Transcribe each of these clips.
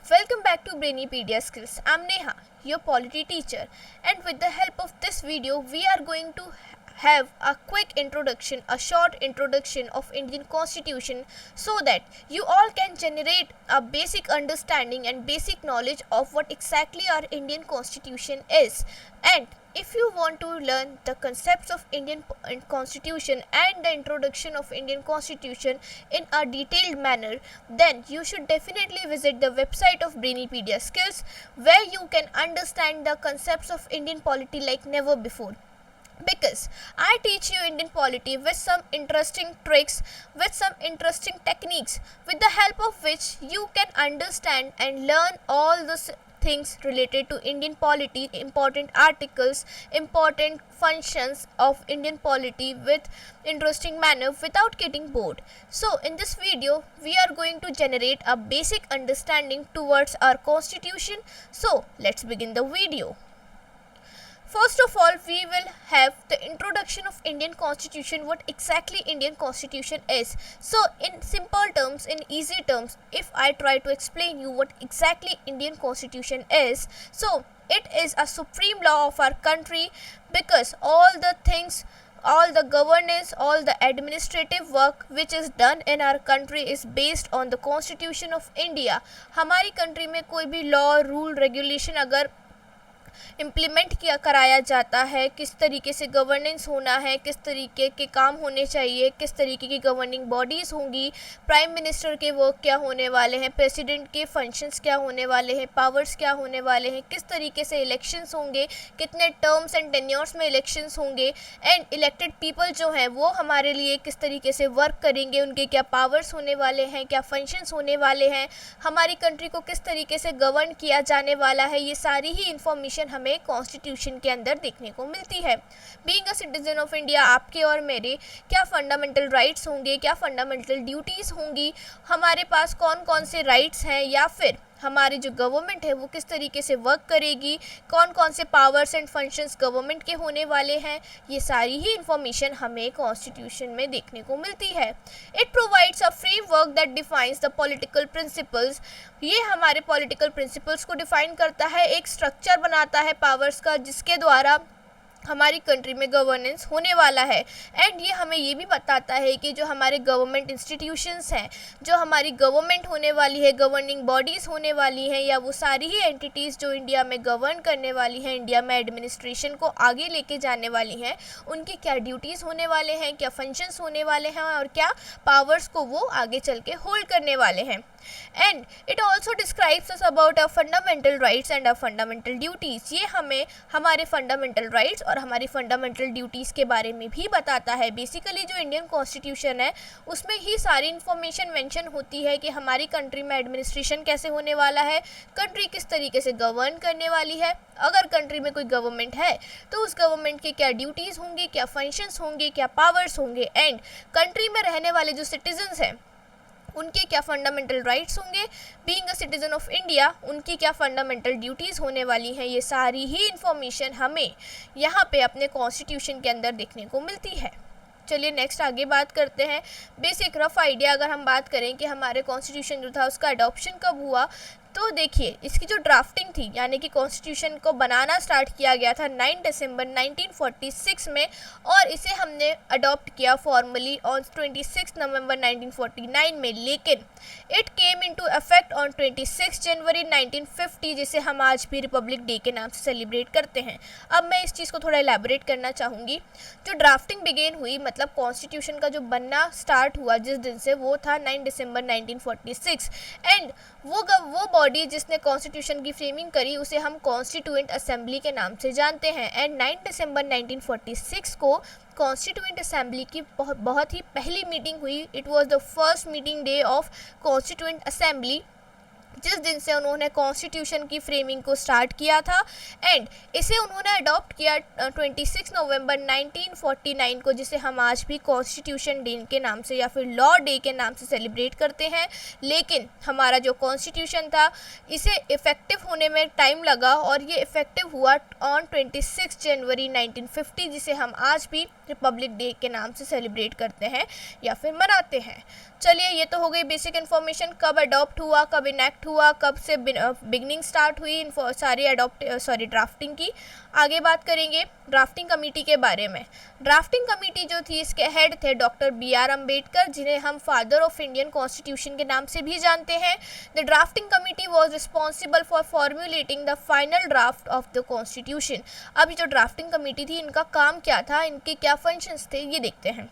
Welcome back to Brainipedia Skills. I'm Neha, your polity teacher, and with the help of this video, we are going to have a quick introduction, a short introduction of Indian Constitution so that you all can generate a basic understanding and basic knowledge of what exactly our Indian Constitution is. And if you want to learn the concepts of Indian Constitution and the introduction of Indian Constitution in a detailed manner, then you should definitely visit the website of Brainipedia Skills, where you can understand the concepts of Indian polity like never before. Because I teach you Indian polity with some interesting tricks, with some interesting techniques, with the help of which you can understand and learn all the things related to Indian polity, important articles, important functions of Indian polity with interesting manner without getting bored. So in this video, we are going to generate a basic understanding towards our constitution. So let's begin the video. First of all, we will have the introduction of Indian Constitution, what exactly Indian Constitution is. So in simple terms, in easy terms, if I try to explain you what exactly Indian Constitution is, so it is a supreme law of our country, because all the things, all the governance, all the administrative work which is done in our country is based on the Constitution of India. हमारी country में कोई भी law, rule, regulation अगर implement किया कराया जाता है, किस तरीके से गवर्नेंस होना है, किस तरीके के काम होने चाहिए, किस तरीके की गवर्निंग बॉडीज़ होंगी, प्राइम मिनिस्टर के वर्क क्या होने वाले हैं, प्रेसिडेंट के फंक्शंस क्या होने वाले हैं, पावर्स क्या होने वाले हैं, किस तरीके से इलेक्शंस होंगे, कितने टर्म्स एंड टेन्योर्स में इलेक्शंस होंगे, एंड इलेक्टेड पीपल जो हैं वो हमारे लिए किस तरीके से वर्क करेंगे, उनके क्या पावर्स होने वाले हैं, क्या फंक्शंस होने वाले हैं, हमारी कंट्री को किस तरीके से गवर्न किया जाने वाला है, ये सारी ही इंफॉर्मेशन हमें कॉन्स्टिट्यूशन के अंदर देखने को मिलती है. Being a citizen of India, आपके और मेरे क्या फंडामेंटल राइट्स होंगे, क्या फंडामेंटल ड्यूटीज़ होंगी, हमारे पास कौन कौन से राइट्स हैं, या फिर हमारी जो गवर्नमेंट है वो किस तरीके से वर्क करेगी, कौन कौन से पावर्स एंड फंक्शंस गवर्नमेंट के होने वाले हैं, ये सारी ही इंफॉर्मेशन हमें कॉन्स्टिट्यूशन में देखने को मिलती है. It provides a framework that defines the political principles. ये हमारे पॉलिटिकल प्रिंसिपल्स को डिफाइन करता है, एक स्ट्रक्चर बनाता है पावर्स का, जिसके द्वारा हमारी कंट्री में गवर्नेंस होने वाला है. एंड ये हमें ये भी बताता है कि जो हमारे गवर्नमेंट इंस्टीट्यूशंस हैं, जो हमारी गवर्नमेंट होने वाली है, गवर्निंग बॉडीज़ होने वाली हैं, या वो सारी ही एंटिटीज़ जो इंडिया में गवर्न करने वाली हैं, इंडिया में एडमिनिस्ट्रेशन को आगे लेके जाने वाली हैं, उनके क्या ड्यूटीज़ होने वाले हैं, क्या फंक्शंस होने वाले हैं, और क्या पावर्स को वो आगे चल के होल्ड करने वाले हैं. And it also describes us about our fundamental rights and our fundamental duties. ये हमें हमारे फंडामेंटल राइट्स और हमारी फंडामेंटल ड्यूटीज़ के बारे में भी बताता है. बेसिकली जो इंडियन कॉन्स्टिट्यूशन है उसमें ही सारी इन्फॉर्मेशन मेंशन होती है कि हमारी कंट्री में एडमिनिस्ट्रेशन कैसे होने वाला है, कंट्री किस तरीके से गवर्न करने वाली है, अगर कंट्री में कोई गवर्नमेंट है तो उस गवर्नमेंट की क्या ड्यूटीज़ होंगी, क्या फंक्शंस होंगे, क्या पावर्स होंगे, एंड कंट्री में रहने वाले जो सिटीजन्स हैं उनके क्या फंडामेंटल राइट्स होंगे, being a citizen of India उनकी क्या फंडामेंटल ड्यूटीज़ होने वाली हैं. ये सारी ही इंफॉर्मेशन हमें यहाँ पे अपने कॉन्स्टिट्यूशन के अंदर देखने को मिलती है. चलिए नेक्स्ट आगे बात करते हैं. बेसिक रफ आइडिया अगर हम बात करें कि हमारे कॉन्स्टिट्यूशन जो था उसका अडॉप्शन कब हुआ, तो देखिए इसकी जो ड्राफ्टिंग थी, यानी कि कॉन्स्टिट्यूशन को बनाना स्टार्ट किया गया था 9 दिसंबर 1946 में, और इसे हमने अडॉप्ट किया फॉर्मली ऑन 26 नवंबर 1949 में. लेकिन it came into effect on 26 जनवरी 1950, जिसे हम आज भी रिपब्लिक डे के नाम से सेलिब्रेट करते हैं. अब मैं इस चीज़ को थोड़ा एलैबोरेट करना चाहूँगी. जो ड्राफ्टिंग बिगेन हुई, मतलब कॉन्स्टिट्यूशन का जो बनना स्टार्ट हुआ जिस दिन से, वो था 9 दिसंबर 1946. एंड वो बॉडी जिसने कॉन्स्टिट्यूशन की फ्रेमिंग करी उसे हम कॉन्स्टिट्यूएंट असेंबली के नाम से जानते हैं. एंड 9 दिसंबर 1946 को कॉन्स्टिट्यूएंट असेंबली की बहुत ही पहली मीटिंग हुई. It was the first meeting day of constituent assembly, जिस दिन से उन्होंने कॉन्स्टिट्यूशन की फ्रेमिंग को स्टार्ट किया था. एंड इसे उन्होंने अडॉप्ट किया 26 नवंबर 1949 को, जिसे हम आज भी कॉन्स्टिट्यूशन डे के नाम से या फिर लॉ डे के नाम से सेलिब्रेट करते हैं. लेकिन हमारा जो कॉन्स्टिट्यूशन था इसे इफ़ेक्टिव होने में टाइम लगा, और ये इफ़ेक्टिव हुआ ऑन 26 जनवरी 1950, जिसे हम आज भी रिपब्लिक डे के नाम से सेलिब्रेट करते हैं या फिर मनाते हैं. चलिए ये तो हो गई बेसिक इन्फॉर्मेशन, कब अडॉप्ट हुआ, कब इनेक्ट इनेक्ट हुआ, कब से बिगनिंग स्टार्ट हुई इन सारी ड्राफ्टिंग की। आगे बात करेंगे ड्राफ्टिंग कमेटी के बारे में। ड्राफ्टिंग कमेटी जो थी इसके हेड थे डॉक्टर B.R. अम्बेडकर, जिन्हें हम फादर ऑफ इंडियन कॉन्स्टिट्यूशन के नाम से भी जानते हैं। The drafting committee was responsible for formulating the final draft of the constitution. अब जो ड्राफ्टिंग कमेटी थी इनका काम क्या था, इनके क्या फंक्शंस थे, ये देखते हैं।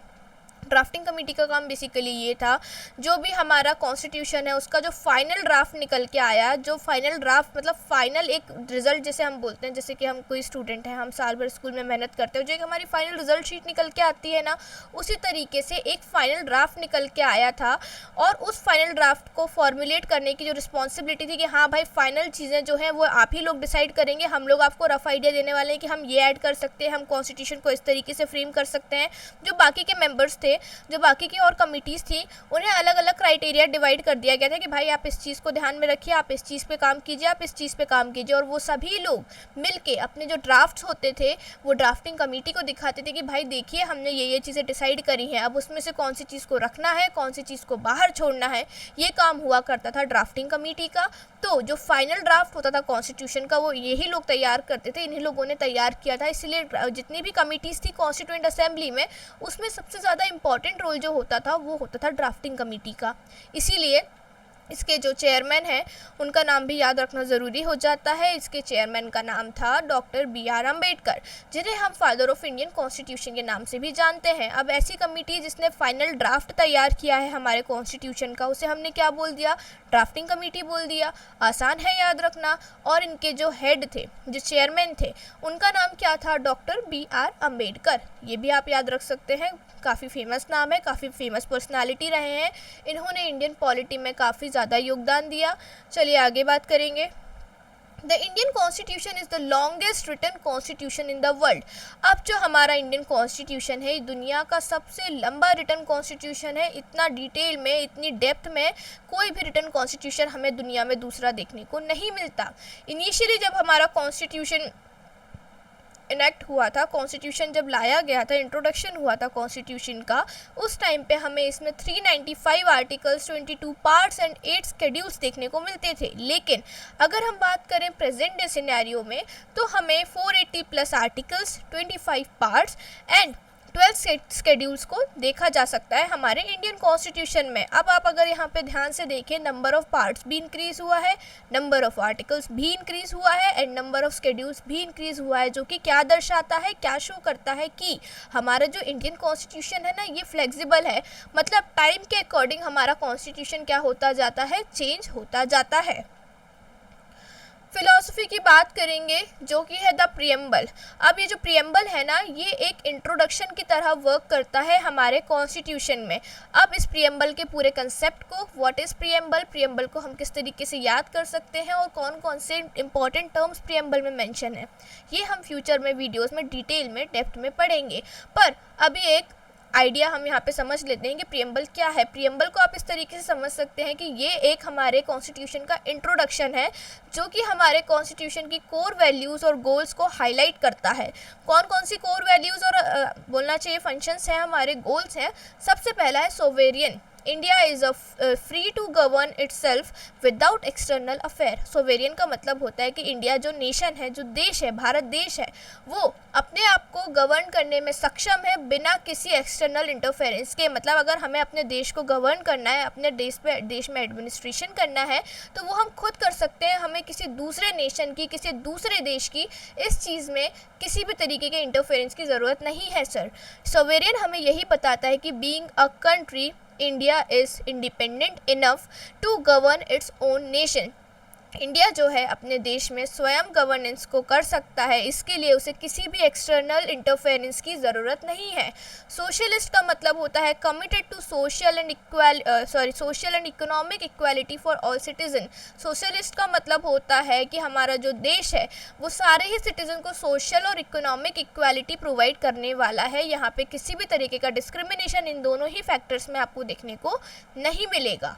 ड्राफ्टिंग कमेटी का काम बेसिकली ये था, जो भी हमारा कॉन्स्टिट्यूशन है उसका जो फाइनल ड्राफ्ट निकल के आया, जो फाइनल ड्राफ्ट मतलब फाइनल एक रिजल्ट जैसे हम बोलते हैं, जैसे कि हम कोई स्टूडेंट हैं, हम साल भर स्कूल में मेहनत करते हैं, जो एक हमारी फाइनल रिजल्ट शीट निकल के आती है ना, उसी तरीके से एक फाइनल ड्राफ्ट निकल के आया था। और उस फाइनल ड्राफ्ट को फॉर्मुलेट करने की जो रिस्पॉन्सिबिलिटी थी कि हाँ भाई फाइनल चीज़ें जो हैं वो आप ही लोग डिसाइड करेंगे, हम लोग आपको रफ आइडिया देने वाले हैं कि हम ये ऐड कर सकते हैं, हम कॉन्स्टिट्यूशन को इस तरीके से फ्रेम कर सकते हैं। जो बाकी के मेंबर्स थे, जो बाकी की और कमिटीज़ थी, उन्हें अलग अलग क्राइटेरिया डिवाइड कर दिया गया था कि भाई आप इस चीज़ को ध्यान में रखिए, आप इस चीज़ पे काम कीजिए, आप इस चीज़ पे काम कीजिए। और वो सभी लोग मिलके अपने जो ड्राफ्ट्स होते थे वो ड्राफ्टिंग कमेटी को दिखाते थे कि भाई देखिए हमने ये चीज़ें डिसाइड करी हैं, अब उसमें से कौन सी चीज़ को रखना है, कौन सी चीज़ को बाहर छोड़ना है, ये काम हुआ करता था ड्राफ्टिंग कमेटी का। तो जो फाइनल ड्राफ्ट होता था कॉन्स्टिट्यूशन का वो यही लोग तैयार करते थे, इन्हीं लोगों ने तैयार किया था। इसलिए जितनी भी कमिटीज़ थी कॉन्स्टिट्यूएंट असेंबली में, उसमें सबसे ज़्यादा इंपॉर्टेंट रोल जो होता था वो होता था ड्राफ्टिंग कमेटी का। इसीलिए इसके जो चेयरमैन हैं उनका नाम भी याद रखना ज़रूरी हो जाता है। इसके चेयरमैन का नाम था डॉक्टर B.R. अम्बेडकर, जिन्हें हम फादर ऑफ इंडियन कॉन्स्टिट्यूशन के नाम से भी जानते हैं। अब ऐसी कमेटी जिसने फाइनल ड्राफ्ट तैयार किया है हमारे कॉन्स्टिट्यूशन का, उसे हमने क्या बोल दिया, ड्राफ्टिंग कमेटी बोल दिया। आसान है याद रखना। और इनके जो हेड थे, जो चेयरमैन थे, उनका नाम क्या था, डॉक्टर B.R. अम्बेडकर। ये भी आप याद रख सकते हैं, काफ़ी फेमस नाम है, काफ़ी फेमस पर्सनालिटी रहे हैं, इन्होंने इंडियन पॉलिटी में काफ़ी ज़्यादा योगदान दिया। चलिए आगे बात करेंगे। The Indian constitution is the longest written constitution in the world. अब जो हमारा इंडियन कॉन्स्टिट्यूशन है दुनिया का सबसे लंबा रिटन कॉन्स्टिट्यूशन है। इतना डिटेल में, इतनी डेप्थ में कोई भी रिटन कॉन्स्टिट्यूशन हमें दुनिया में दूसरा देखने को नहीं मिलता। इनिशियली जब हमारा कॉन्स्टिट्यूशन इनेक्ट हुआ था, कॉन्स्टिट्यूशन जब लाया गया था, इंट्रोडक्शन हुआ था कॉन्स्टिट्यूशन का, उस टाइम पे हमें इसमें 395 आर्टिकल्स, 22 पार्ट्स एंड 8 शेड्यूल्स देखने को मिलते थे। लेकिन अगर हम बात करें प्रेजेंट डे सिनेरियो में, तो हमें 480 plus articles, 25 parts and 12 schedules को देखा जा सकता है हमारे इंडियन कॉन्स्टिट्यूशन में। अब आप अगर यहाँ पे ध्यान से देखें, नंबर ऑफ पार्ट्स भी इंक्रीज़ हुआ है, नंबर ऑफ आर्टिकल्स भी इंक्रीज़ हुआ है एंड नंबर ऑफ शेड्यूल्स भी इंक्रीज़ हुआ है, जो कि क्या दर्शाता है, क्या शो करता है कि हमारा जो इंडियन कॉन्स्टिट्यूशन है ना, ये फ्लेक्सिबल है। मतलब टाइम के अकॉर्डिंग हमारा कॉन्स्टिट्यूशन क्या होता जाता है, चेंज होता जाता है। फिलॉसफी की बात करेंगे जो कि है द प्रियम्बल। अब ये जो प्रियम्बल है ना, ये एक इंट्रोडक्शन की तरह वर्क करता है हमारे कॉन्स्टिट्यूशन में। अब इस प्रियम्बल के पूरे कंसेप्ट को, व्हाट इज़ प्रियम्बल, प्रियम्बल को हम किस तरीके से याद कर सकते हैं और कौन कौन से इंपॉर्टेंट टर्म्स प्रियम्बल में मेंशन है, ये हम फ्यूचर में वीडियोस में डिटेल में डेप्थ में पढ़ेंगे। पर अभी एक आइडिया हम यहाँ पे समझ लेते हैं कि प्रियम्बल क्या है। प्रियम्बल को आप इस तरीके से समझ सकते हैं कि ये एक हमारे कॉन्स्टिट्यूशन का इंट्रोडक्शन है, जो कि हमारे कॉन्स्टिट्यूशन की कोर वैल्यूज़ और गोल्स को हाईलाइट करता है। कौन कौन सी कोर वैल्यूज़ और बोलना चाहिए फंक्शंस हैं, हमारे गोल्स हैं। सबसे पहला है sovereign. India is free to govern itself without external affair. Sovereign का मतलब होता है कि इंडिया जो नेशन है, जो देश है, भारत देश है, वो अपने आप को गवर्न करने में सक्षम है बिना किसी एक्सटर्नल इंटरफेरेंस के। मतलब अगर हमें अपने देश को गवर्न करना है, अपने देश में एडमिनिस्ट्रेशन करना है, तो वो हम खुद कर सकते हैं। हमें किसी दूसरे नेशन की, किसी दूसरे देश की इस चीज़ में किसी भी तरीके के इंटरफेरेंस की ज़रूरत नहीं है सर। सोवेरियन हमें यही बताता है कि being a country, India is independent enough to govern its own nation। India जो है अपने देश में स्वयं गवर्नेंस को कर सकता है, इसके लिए उसे किसी भी एक्सटर्नल इंटरफेरेंस की ज़रूरत नहीं है। सोशलिस्ट का मतलब होता है committed to social and economic equality for all citizen. Socialist का मतलब होता है कि हमारा जो देश है वो सारे ही सिटीजन को सोशल और इकोनॉमिक इक्वालिटी प्रोवाइड करने वाला है। यहाँ पे किसी भी तरीके का डिस्क्रिमिनेशन इन दोनों ही फैक्टर्स में आपको देखने को नहीं मिलेगा।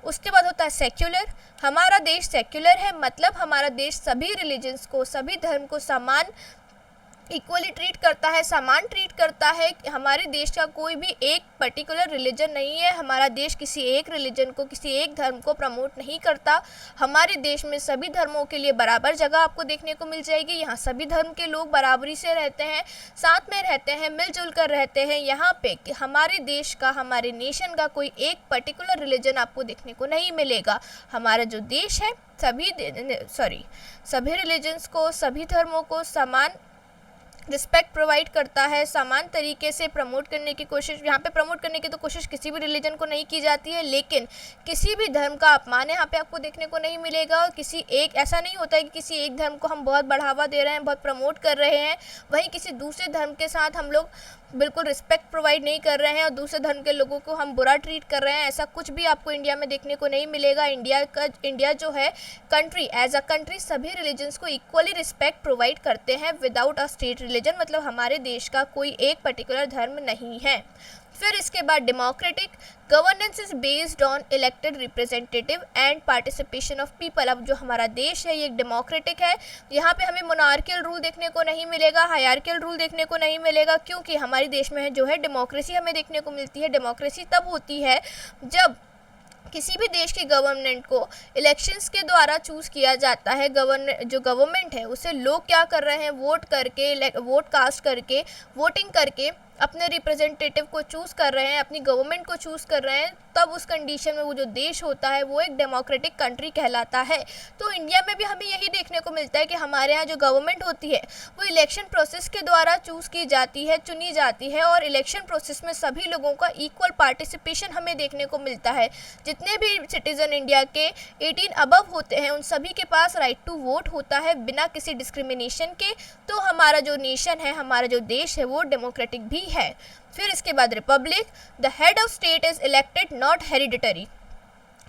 उसके बाद होता है सेक्युलर। हमारा देश सेक्युलर है, मतलब हमारा देश सभी रिलीजन्स को, सभी धर्म को समान इक्वली ट्रीट करता है, समान ट्रीट करता है। हमारे देश का कोई भी एक पर्टिकुलर रिलीजन नहीं है, हमारा देश किसी एक रिलीजन को, किसी एक धर्म को प्रमोट नहीं करता। हमारे देश में सभी धर्मों के लिए बराबर जगह आपको देखने को मिल जाएगी। यहाँ सभी धर्म के लोग बराबरी से रहते हैं, साथ में रहते हैं, मिलजुल कर रहते हैं। यहाँ पे हमारे देश का, हमारे नेशन का कोई एक पर्टिकुलर रिलीजन आपको देखने को नहीं मिलेगा। हमारा जो देश है सभी रिलीजन्स को, सभी धर्मों को समान रिस्पेक्ट प्रोवाइड करता है, समान तरीके से प्रमोट करने की कोशिश, यहाँ पे प्रमोट करने की तो कोशिश किसी भी रिलीजन को नहीं की जाती है, लेकिन किसी भी धर्म का अपमान यहाँ पे आपको देखने को नहीं मिलेगा। किसी एक, ऐसा नहीं होता है कि किसी एक धर्म को हम बहुत बढ़ावा दे रहे हैं, बहुत प्रमोट कर रहे हैं, वहीं किसी दूसरे धर्म के साथ हम लोग बिल्कुल रिस्पेक्ट प्रोवाइड नहीं कर रहे हैं और दूसरे धर्म के लोगों को हम बुरा ट्रीट कर रहे हैं। ऐसा कुछ भी आपको इंडिया में देखने को नहीं मिलेगा। इंडिया जो है कंट्री, एज अ कंट्री सभी रिलीजन्स को इक्वली रिस्पेक्ट प्रोवाइड करते हैं विदाउट अ स्टेट रिलीजन, मतलब हमारे देश का कोई एक पर्टिकुलर धर्म नहीं है। फिर इसके बाद democratic governance is based on elected representative and participation of people. अब जो हमारा देश है ये एक डेमोक्रेटिक है, यहाँ पे हमें मोनार्कियल रूल देखने को नहीं मिलेगा, हायरार्कियल रूल देखने को नहीं मिलेगा, क्योंकि हमारे देश में जो है डेमोक्रेसी हमें देखने को मिलती है। डेमोक्रेसी तब होती है जब किसी भी देश की गवर्नमेंट को इलेक्शंस के द्वारा चूज़ किया जाता है। जो गवर्नमेंट है उसे लोग क्या कर रहे हैं, वोट करके, वोट कास्ट करके, वोटिंग करके अपने रिप्रेजेंटेटिव को चूज़ कर रहे हैं, अपनी गवर्नमेंट को चूज़ कर रहे हैं, तब उस कंडीशन में वो जो देश होता है वो एक डेमोक्रेटिक कंट्री कहलाता है। तो इंडिया में भी हमें यही देखने को मिलता है कि हमारे यहाँ जो गवर्नमेंट होती है वो इलेक्शन प्रोसेस के द्वारा चूज़ की जाती है, चुनी जाती है, और इलेक्शन प्रोसेस में सभी लोगों का इक्वल पार्टिसिपेशन हमें देखने को मिलता है। जितने भी सिटीज़न इंडिया के 18 अबव होते हैं उन सभी के पास राइट टू वोट होता है बिना किसी डिस्क्रिमिनेशन के। तो हमारा जो नेशन है, हमारा जो देश है वो डेमोक्रेटिक भी है। फिर इसके बाद Republic, the head of state is elected not hereditary.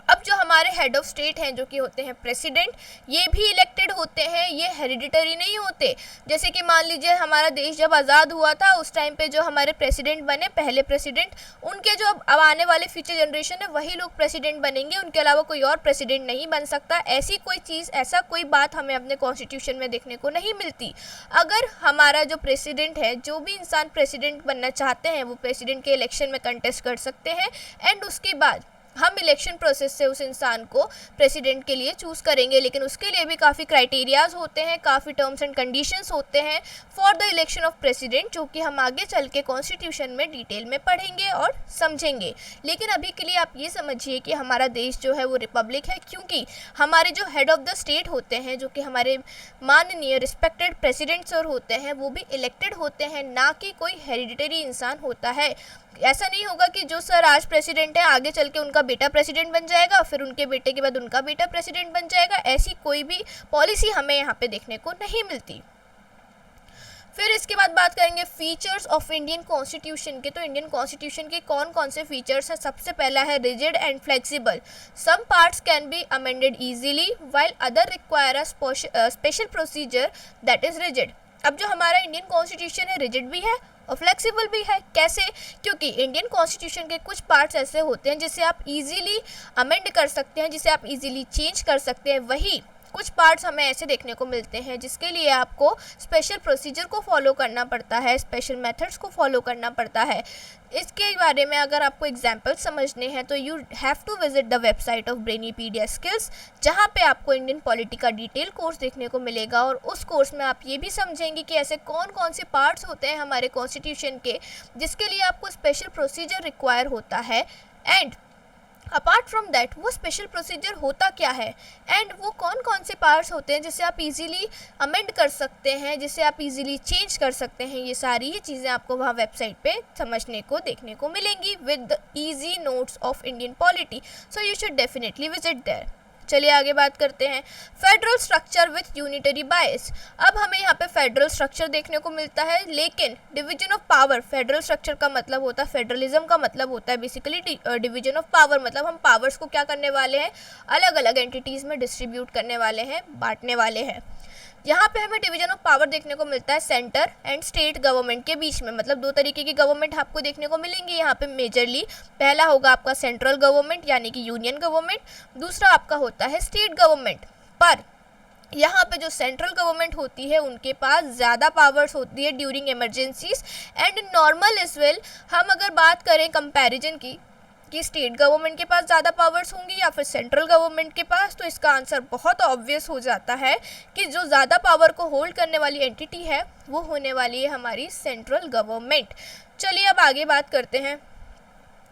अब जो हमारे हेड ऑफ स्टेट हैं जो कि होते हैं प्रेसिडेंट, ये भी इलेक्टेड होते हैं, ये हेरिडिटरी नहीं होते। जैसे कि मान लीजिए हमारा देश जब आज़ाद हुआ था उस टाइम पे जो हमारे प्रेसिडेंट बने, पहले प्रेसिडेंट, उनके जो अब आने वाले फ्यूचर जनरेशन है वही लोग प्रेसिडेंट बनेंगे, उनके अलावा कोई और प्रेसिडेंट नहीं बन सकता। ऐसी कोई चीज़, ऐसा कोई बात हमें अपने कॉन्स्टिट्यूशन में देखने को नहीं मिलती। अगर हमारा जो प्रेसिडेंट है, जो भी इंसान प्रेसिडेंट बनना चाहते हैं वो प्रेसिडेंट के इलेक्शन में कंटेस्ट कर सकते हैं, एंड उसके बाद हम इलेक्शन प्रोसेस से उस इंसान को प्रेसिडेंट के लिए चूज़ करेंगे। लेकिन उसके लिए भी काफ़ी क्राइटेरियाज होते हैं, काफ़ी टर्म्स एंड कंडीशंस होते हैं for the election of president, जो कि हम आगे चल के कॉन्स्टिट्यूशन में डिटेल में पढ़ेंगे और समझेंगे। लेकिन अभी के लिए आप ये समझिए कि हमारा देश जो है वो रिपब्लिक है, क्योंकि हमारे जो हेड ऑफ द स्टेट होते हैं, जो कि हमारे माननीय रिस्पेक्टेड प्रेसिडेंट सर होते हैं, वो भी इलेक्टेड होते हैं, ना कि कोई हेरिडिटरी इंसान होता है। ऐसा नहीं होगा कि जो सर आज प्रेसिडेंट है आगे चल के उनका बेटा प्रेसिडेंट बन जाएगा, फिर उनके बेटे के बाद उनका बेटा प्रेसिडेंट बन जाएगा। ऐसी कोई भी पॉलिसी हमें यहाँ पे देखने को नहीं मिलती। फिर इसके बाद बात करेंगे फीचर्स ऑफ इंडियन कॉन्स्टिट्यूशन के। तो इंडियन कॉन्स्टिट्यूशन के कौन कौन से फीचर्स हैं? सबसे पहला है rigid and flexible. Some parts can be amended easily while other require a special procedure that is rigid. अब जो हमारा इंडियन कॉन्स्टिट्यूशन है रिजिड भी है और फ्लेक्सिबल भी है। कैसे? क्योंकि इंडियन कॉन्स्टिट्यूशन के कुछ पार्ट्स ऐसे होते हैं जिसे आप इजीली अमेंड कर सकते हैं, जिसे आप इजीली चेंज कर सकते हैं। वही कुछ पार्ट्स हमें ऐसे देखने को मिलते हैं जिसके लिए आपको स्पेशल प्रोसीजर को फॉलो करना पड़ता है, स्पेशल मेथड्स को फॉलो करना पड़ता है। इसके बारे में अगर आपको एग्जाम्पल समझने हैं तो you have to visit the website of Brainypedia skills, जहाँ पे आपको इंडियन पॉलिटी का डिटेल कोर्स देखने को मिलेगा। और उस कोर्स में आप ये भी समझेंगे कि ऐसे कौन कौन से पार्ट्स होते हैं हमारे कॉन्स्टिट्यूशन के जिसके लिए आपको स्पेशल प्रोसीजर रिक्वायर होता है, एंड अपार्ट फ्रॉम दैट वो स्पेशल प्रोसीजर होता क्या है, एंड वो कौन कौन से पार्ट्स होते हैं जिसे आप इजीली अमेंड कर सकते हैं, जिसे आप इजीली चेंज कर सकते हैं। ये सारी ही चीज़ें आपको वहाँ वेबसाइट पे समझने को देखने को मिलेंगी with the easy notes of Indian polity. So you should definitely visit there. चलिए आगे बात करते हैं federal structure with unitary bias. अब हमें यहाँ पे फेडरल स्ट्रक्चर देखने को मिलता है, लेकिन division of power, federal structure का मतलब होता है, फेडरलिज्म का मतलब होता है बेसिकली डिवीजन ऑफ पावर। मतलब हम पावर्स को क्या करने वाले हैं, अलग अलग एंटिटीज़ में डिस्ट्रीब्यूट करने वाले हैं, बांटने वाले हैं। यहाँ पे हमें डिवीजन ऑफ पावर देखने को मिलता है सेंटर एंड स्टेट गवर्नमेंट के बीच में। मतलब दो तरीके की गवर्नमेंट आपको देखने को मिलेंगी यहाँ पे मेजरली। पहला होगा आपका सेंट्रल गवर्नमेंट यानी कि यूनियन गवर्नमेंट, दूसरा आपका होता है स्टेट गवर्नमेंट। पर यहाँ पे जो सेंट्रल गवर्नमेंट होती है उनके पास ज़्यादा पावर्स होती है during emergencies and normal as well. हम अगर बात करें कंपैरिजन की कि स्टेट गवर्नमेंट के पास ज़्यादा पावर्स होंगी या फिर सेंट्रल गवर्नमेंट के पास, तो इसका आंसर बहुत ऑब्वियस हो जाता है कि जो ज़्यादा पावर को होल्ड करने वाली एंटिटी है वो होने वाली है हमारी सेंट्रल गवर्नमेंट। चलिए अब आगे बात करते हैं।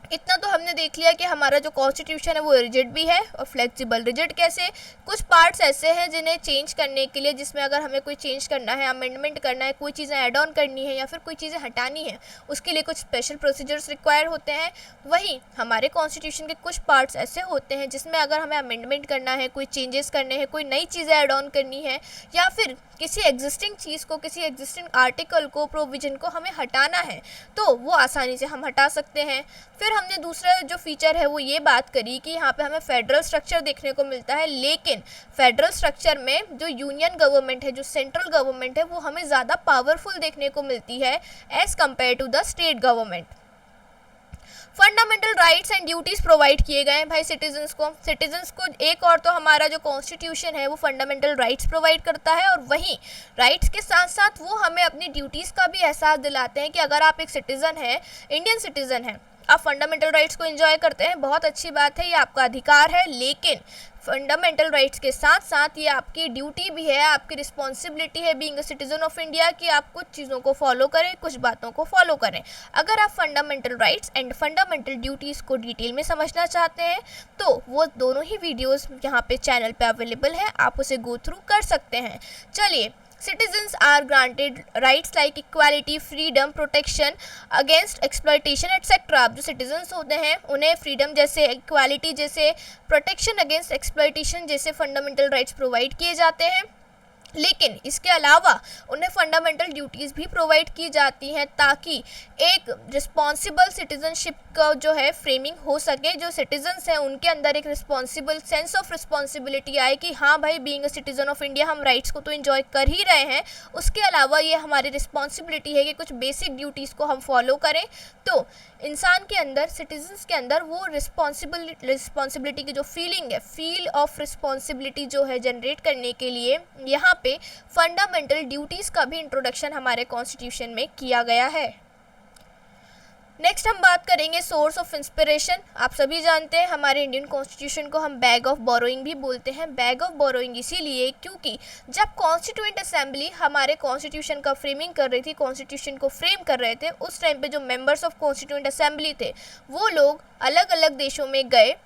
इतना तो हमने देख लिया कि हमारा जो कॉन्स्टिट्यूशन है वो रिजिड भी है और फ्लेक्सिबल। रिजिड कैसे? कुछ पार्ट्स ऐसे हैं जिन्हें चेंज करने के लिए, जिसमें अगर हमें कोई चेंज करना है, अमेंडमेंट करना है, कोई चीज़ें ऐड ऑन करनी है या फिर कोई चीज़ें हटानी है, उसके लिए कुछ स्पेशल प्रोसीजर्स रिक्वायर होते हैं। वहीं हमारे कॉन्स्टिट्यूशन के कुछ पार्ट्स ऐसे होते हैं जिसमें अगर हमें अमेंडमेंट करना है, कोई चेंजेस करने हैं, कोई नई चीज़ें ऐड ऑन करनी है या फिर किसी एग्जिस्टिंग चीज़ को, किसी एग्जिस्टिंग आर्टिकल को, प्रोविजन को हमें हटाना है, तो वो आसानी से हम हटा सकते हैं। फिर हमने दूसरा जो फीचर है वो ये बात करी कि यहाँ पे हमें फेडरल स्ट्रक्चर देखने को मिलता है, लेकिन फेडरल स्ट्रक्चर में जो यूनियन गवर्नमेंट है, जो सेंट्रल गवर्नमेंट है, वो हमें ज़्यादा पावरफुल देखने को मिलती है as compared to the state government. Fundamental rights and duties provide किए गए हैं भाई सिटीजन्स को। एक और तो हमारा जो कॉन्स्टिट्यूशन है वो फंडामेंटल राइट्स प्रोवाइड करता है, और वहीं राइट्स के साथ साथ वो हमें अपनी ड्यूटीज़ का भी एहसास दिलाते हैं कि अगर आप एक सिटीज़न है, इंडियन सिटीज़न है, आप फंडामेंटल राइट्स को एंजॉय करते हैं, बहुत अच्छी बात है, ये आपका अधिकार है, लेकिन फंडामेंटल राइट्स के साथ साथ ये आपकी ड्यूटी भी है, आपकी रिस्पॉन्सिबिलिटी है being a citizen of India कि आप कुछ चीज़ों को फॉलो करें, कुछ बातों को फॉलो करें। अगर आप fundamental rights and fundamental duties को डिटेल में समझना चाहते हैं तो वो दोनों ही वीडियोज़ यहाँ पे चैनल पे अवेलेबल है, आप उसे गो थ्रू कर सकते हैं। चलिए, citizens are granted rights like equality, freedom, protection against exploitation etc. जो citizens होते हैं उन्हें freedom जैसे, equality जैसे, protection against exploitation जैसे fundamental rights प्रोवाइड किए जाते हैं, लेकिन इसके अलावा उन्हें फंडामेंटल ड्यूटीज़ भी प्रोवाइड की जाती हैं ताकि एक रिस्पॉन्सिबल सिटीजनशिप का जो है फ्रेमिंग हो सके। जो सिटीजन्स हैं उनके अंदर एक रिस्पॉन्सिबल सेंस ऑफ रिस्पॉन्सिबिलिटी आए कि हाँ भाई, being a citizen of India हम राइट्स को तो एंजॉय कर ही रहे हैं, उसके अलावा ये हमारी रिस्पॉन्सिबिलिटी है कि कुछ बेसिक ड्यूटीज़ को हम फॉलो करें। तो इंसान के अंदर, सिटीजन्स के अंदर वो रिस्पॉन्सिबिलिटी की जो फीलिंग है, फील ऑफ रिस्पॉन्सिबिलिटी जो है जनरेट करने के लिए यहाँ पे फंडामेंटल ड्यूटीज़ का भी इंट्रोडक्शन हमारे कॉन्स्टिट्यूशन में किया गया है। नेक्स्ट हम बात करेंगे सोर्स ऑफ इंस्पिरेशन। आप सभी जानते हैं हमारे इंडियन कॉन्स्टिट्यूशन को हम बैग ऑफ बोरोइंग भी बोलते हैं। बैग ऑफ बोरोइंग इसीलिए क्योंकि जब कॉन्स्टिट्यूएंट असेंबली हमारे कॉन्स्टिट्यूशन का फ्रेमिंग कर रही थी, कॉन्स्टिट्यूशन को फ्रेम कर रहे थे, उस टाइम पे जो मेंबर्स ऑफ कॉन्स्टिट्यूएंट असेंबली थे वो लोग अलग अलग देशों में गए,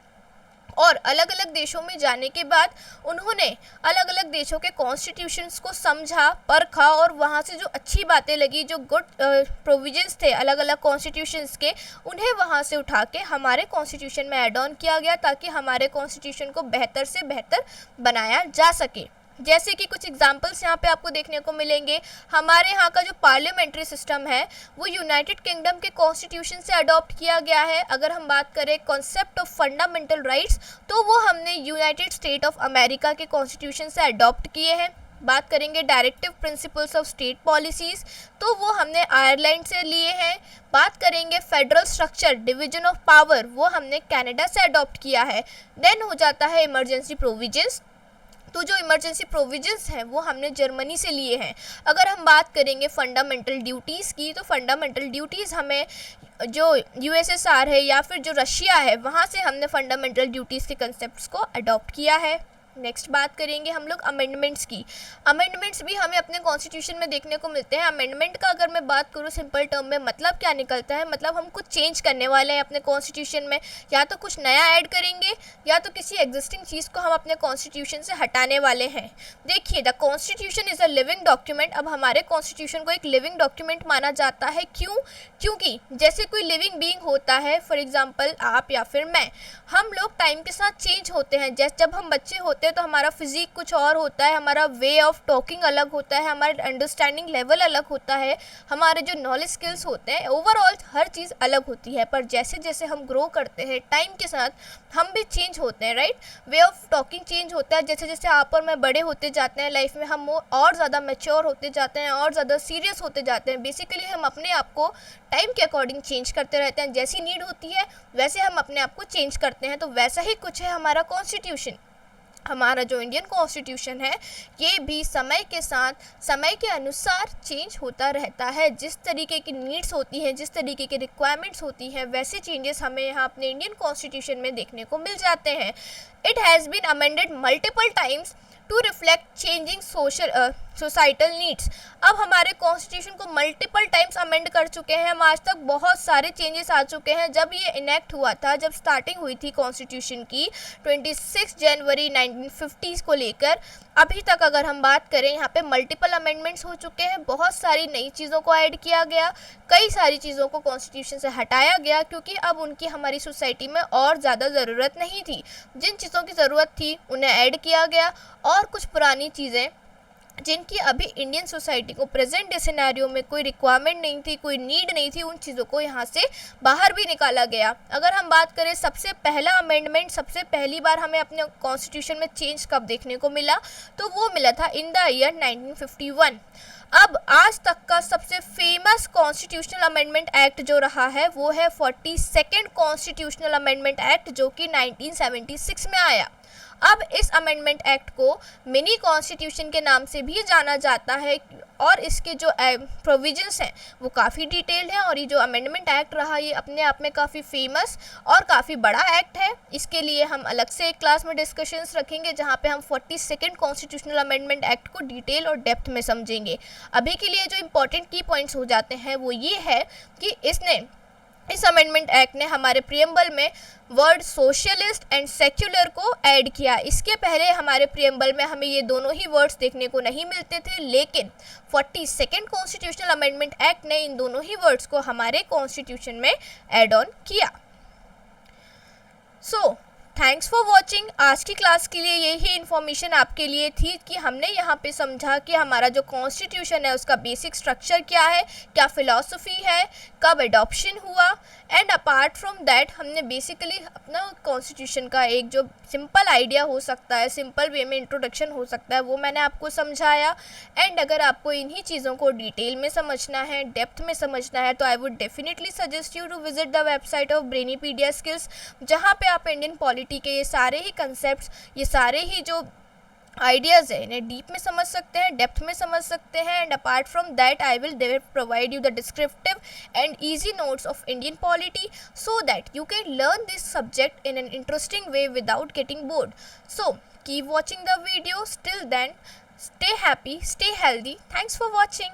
और अलग अलग देशों में जाने के बाद उन्होंने अलग अलग देशों के कॉन्स्टिट्यूशंस को समझा, परखा, और वहाँ से जो अच्छी बातें लगी, जो गुड प्रोविजंस थे अलग अलग कॉन्स्टिट्यूशंस के, उन्हें वहाँ से उठा के हमारे कॉन्स्टिट्यूशन में ऐड ऑन किया गया ताकि हमारे कॉन्स्टिट्यूशन को बेहतर से बेहतर बनाया जा सके। जैसे कि कुछ एग्जांपल्स यहाँ पे आपको देखने को मिलेंगे। हमारे यहाँ का जो पार्लियामेंट्री सिस्टम है वो यूनाइटेड किंगडम के कॉन्स्टिट्यूशन से अडॉप्ट किया गया है। अगर हम बात करें कॉन्सेप्ट ऑफ फंडामेंटल राइट्स, तो वो हमने यूनाइटेड स्टेट ऑफ अमेरिका के कॉन्स्टिट्यूशन से अडॉप्ट किए हैं। बात करेंगे directive principles of state policies, तो वो हमने आयरलैंड से लिए हैं। बात करेंगे federal structure, division of power, वो हमने कनाडा से अडॉप्ट किया है। देन हो जाता है इमरजेंसी प्रोविजंस, तो जो इमरजेंसी प्रोविजंस हैं वो हमने जर्मनी से लिए हैं। अगर हम बात करेंगे फंडामेंटल ड्यूटीज़ की, तो फंडामेंटल ड्यूटीज़ हमें जो यूएसएसआर है या फिर जो रशिया है वहाँ से हमने फंडामेंटल ड्यूटीज़ के कंसेप्ट्स को अडॉप्ट किया है। नेक्स्ट बात करेंगे हम लोग अमेंडमेंट्स की। अमेंडमेंट्स भी हमें अपने कॉन्स्टिट्यूशन में देखने को मिलते हैं। अमेंडमेंट का अगर मैं बात करूँ सिंपल टर्म में, मतलब क्या निकलता है, मतलब हम कुछ चेंज करने वाले हैं अपने कॉन्स्टिट्यूशन में, या तो कुछ नया ऐड करेंगे या तो किसी एग्जिस्टिंग चीज़ को हम अपने कॉन्स्टिट्यूशन से हटाने वाले हैं। देखिए, the constitution is a living document. अब हमारे कॉन्स्टिट्यूशन को एक लिविंग डॉक्यूमेंट माना जाता है। क्यों? क्योंकि जैसे कोई लिविंग बीइंग होता है, फॉर एग्जाम्पल आप या फिर मैं, हम लोग टाइम के साथ चेंज होते हैं। जैसे जब हम बच्चे होते हैं तो हमारा फिजिक कुछ और होता है, हमारा वे ऑफ टॉकिंग अलग होता है, हमारा अंडरस्टैंडिंग लेवल अलग होता है, हमारे जो नॉलेज स्किल्स होते हैं, ओवरऑल हर चीज़ अलग होती है। पर जैसे जैसे हम ग्रो करते हैं टाइम के साथ हम भी चेंज होते हैं, right. Way of talking change होता है। जैसे जैसे आप और मैं बड़े होते जाते हैं लाइफ में, हम और ज़्यादा मैच्योर होते जाते हैं और ज़्यादा सीरियस होते जाते हैं। बेसिकली हम अपने आप को टाइम के अकॉर्डिंग चेंज करते रहते हैं। जैसी नीड होती है वैसे हम अपने आप को चेंज करते हैं। तो वैसा ही कुछ है हमारा कॉन्स्टिट्यूशन। हमारा जो इंडियन कॉन्स्टिट्यूशन है ये भी समय के साथ, समय के अनुसार चेंज होता रहता है। जिस तरीके की नीड्स होती हैं, जिस तरीके की रिक्वायरमेंट्स होती हैं, वैसे चेंजेस हमें यहाँ अपने इंडियन कॉन्स्टिट्यूशन में देखने को मिल जाते हैं। It has been amended multiple times to reflect changing societal needs. अब हमारे कॉन्स्टिट्यूशन को मल्टीपल टाइम्स अमेंड कर चुके हैं हम, आज तक बहुत सारे चेंजेस आ चुके हैं। जब ये इनेक्ट हुआ था, जब स्टार्टिंग हुई थी कॉन्स्टिट्यूशन की 26 जनवरी 1950 को लेकर अभी तक अगर हम बात करें, यहाँ पे मल्टीपल अमेंडमेंट्स हो चुके हैं। बहुत सारी नई चीज़ों को ऐड किया गया, कई सारी चीज़ों को कॉन्स्टिट्यूशन से हटाया गया क्योंकि अब उनकी हमारी सोसाइटी में और ज़्यादा ज़रूरत नहीं थी। जिन चीज़ों की ज़रूरत थी उन्हें ऐड किया गया और कुछ पुरानी चीज़ें जिनकी अभी इंडियन सोसाइटी को प्रेजेंट डे सिनेरियो में कोई रिक्वायरमेंट नहीं थी, कोई नीड नहीं थी, उन चीज़ों को यहाँ से बाहर भी निकाला गया। अगर हम बात करें सबसे पहला अमेंडमेंट, सबसे पहली बार हमें अपने कॉन्स्टिट्यूशन में चेंज कब देखने को मिला, तो वो मिला था इन द ईयर 1951। अब आज तक का सबसे फेमस कॉन्स्टिट्यूशनल अमेंडमेंट एक्ट जो रहा है वो है 42nd कॉन्स्टिट्यूशनल अमेंडमेंट एक्ट, जो कि 1976 में आया। अब इस अमेंडमेंट एक्ट को मिनी कॉन्स्टिट्यूशन के नाम से भी जाना जाता है और इसके जो प्रोविजंस हैं वो काफ़ी डिटेल्ड हैं। और ये जो अमेंडमेंट एक्ट रहा ये अपने आप में काफ़ी फेमस और काफ़ी बड़ा एक्ट है। इसके लिए हम अलग से एक क्लास में डिस्कशंस रखेंगे जहाँ पे हम 42nd कॉन्स्टिट्यूशनल अमेंडमेंट एक्ट को डिटेल और डेप्थ में समझेंगे। अभी के लिए जो इंपॉर्टेंट की पॉइंट्स हो जाते हैं वो ये है कि इस अमेंडमेंट एक्ट ने हमारे प्रियम्बल में वर्ड सोशलिस्ट एंड सेक्युलर को ऐड किया। इसके पहले हमारे प्रियम्बल में हमें ये दोनों ही वर्ड्स देखने को नहीं मिलते थे, लेकिन 42nd कॉन्स्टिट्यूशनल अमेंडमेंट एक्ट ने इन दोनों ही वर्ड्स को हमारे कॉन्स्टिट्यूशन में ऐड ऑन किया। So thanks for watching. आज की क्लास के लिए यही इन्फॉर्मेशन आपके लिए थी कि हमने यहाँ पे समझा कि हमारा जो कॉन्स्टिट्यूशन है उसका बेसिक स्ट्रक्चर क्या है, क्या फ़िलॉसफी है, कब एडॉप्शन हुआ, एंड अपार्ट फ्रॉम दैट हमने बेसिकली अपना कॉन्स्टिट्यूशन का एक जो सिंपल आइडिया हो सकता है, सिंपल वे में इंट्रोडक्शन हो सकता है, वो मैंने आपको समझाया। एंड अगर आपको इन्हीं चीज़ों को डिटेल में समझना है, डेप्थ में समझना है, तो I would definitely suggest you to visit the website of Brainypedia skills, जहाँ पे आप इंडियन पॉलिटी के ये सारे ही कंसेप्ट्स, ये सारे ही जो आइडियाज़ है इन्हें डीप में समझ सकते हैं, डेप्थ में समझ सकते हैं। And apart from that I will provide you the descriptive and easy notes of Indian polity so that you can learn this subject in an interesting way without getting bored. So keep watching the videos. Till then, stay happy, stay healthy. Thanks for watching.